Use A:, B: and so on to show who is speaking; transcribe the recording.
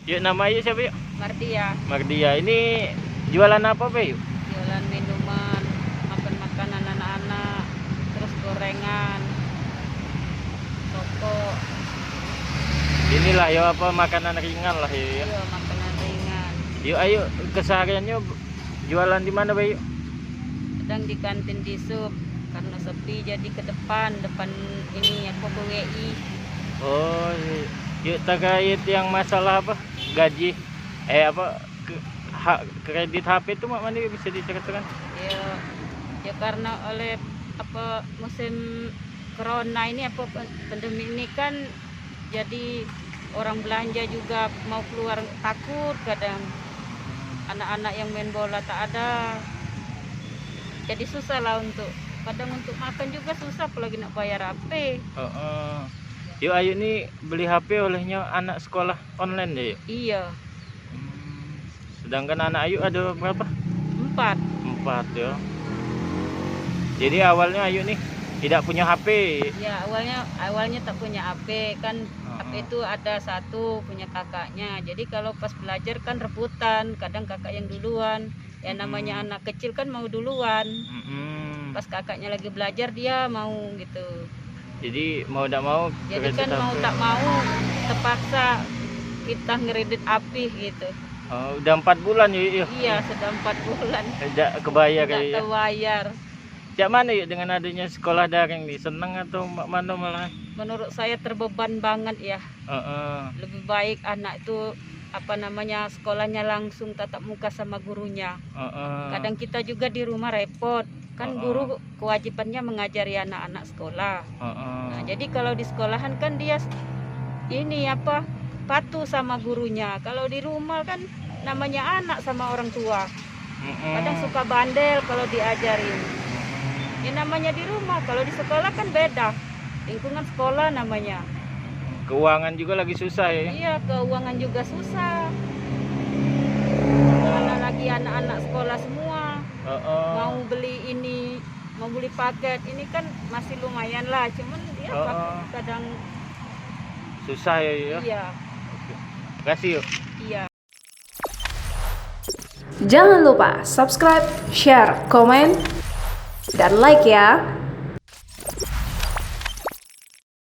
A: Yuk, nama yuk siapa yuk?
B: Mardia.
A: Mardia. Ini jualan apa Be yuk?
B: Jualan minuman, makan makanan anak-anak, terus gorengan, rokok.
A: Inilah ya apa makanan ringan lah ya.
B: Iya, makanan ringan.
A: Yuk ayo kesehariannya jualan di mana Be yuk?
B: Kadang di kantin di sub karena sepi, jadi ke depan ini apa BWI.
A: Oh, yuk terkait yang masalah apa gaji kredit HP itu mak mana bisa diceritakan?
B: Ya karena oleh apa musim corona ini, apa pandemi ini kan, jadi orang belanja juga mau keluar takut, kadang anak-anak yang main bola tak ada, jadi susah lah kadang untuk makan juga susah, apalagi nak bayar HP.
A: Yuk ayo nih beli HP olehnya anak sekolah online deh yuk.
B: Iya.
A: Sedangkan anak Ayu ada berapa?
B: 4
A: ya. Jadi awalnya Ayu nih tidak punya HP.
B: Ya, awalnya tak punya HP kan. HP itu ada satu punya kakaknya, jadi kalau pas belajar kan rebutan, kadang kakak yang duluan, ya namanya anak kecil kan mau duluan. Pas kakaknya lagi belajar dia mau gitu,
A: jadi mau tidak mau,
B: jadi kan mau tak mau terpaksa kita ngeredit HP gitu.
A: Udah 4 bulan yuk.
B: Iya, sudah 4 bulan
A: tidak kebayar
B: tidak
A: ya.
B: terbayar.
A: Cak mana yuk dengan adanya sekolah daring nih, seneng atau mana malah?
B: Menurut saya terbeban banget ya. Lebih baik anak itu sekolahnya langsung tatap muka sama gurunya. Kadang kita juga di rumah repot kan, guru kewajibannya mengajari anak-anak sekolah. Nah, jadi kalau di sekolahan kan dia patuh sama gurunya. Kalau di rumah kan namanya anak sama orang tua, kadang suka bandel kalau diajarin. Ya namanya di rumah, kalau di sekolah kan beda, lingkungan sekolah namanya.
A: Keuangan juga lagi susah ya.
B: Iya, keuangan juga susah. Karena lagi anak-anak sekolah semua mau beli paket ini kan masih lumayan lah, cuman dia kadang
A: susah ya.
B: Iya.
A: Kasih yuk.
B: Iya.
C: Jangan lupa subscribe, share, komen, dan like ya.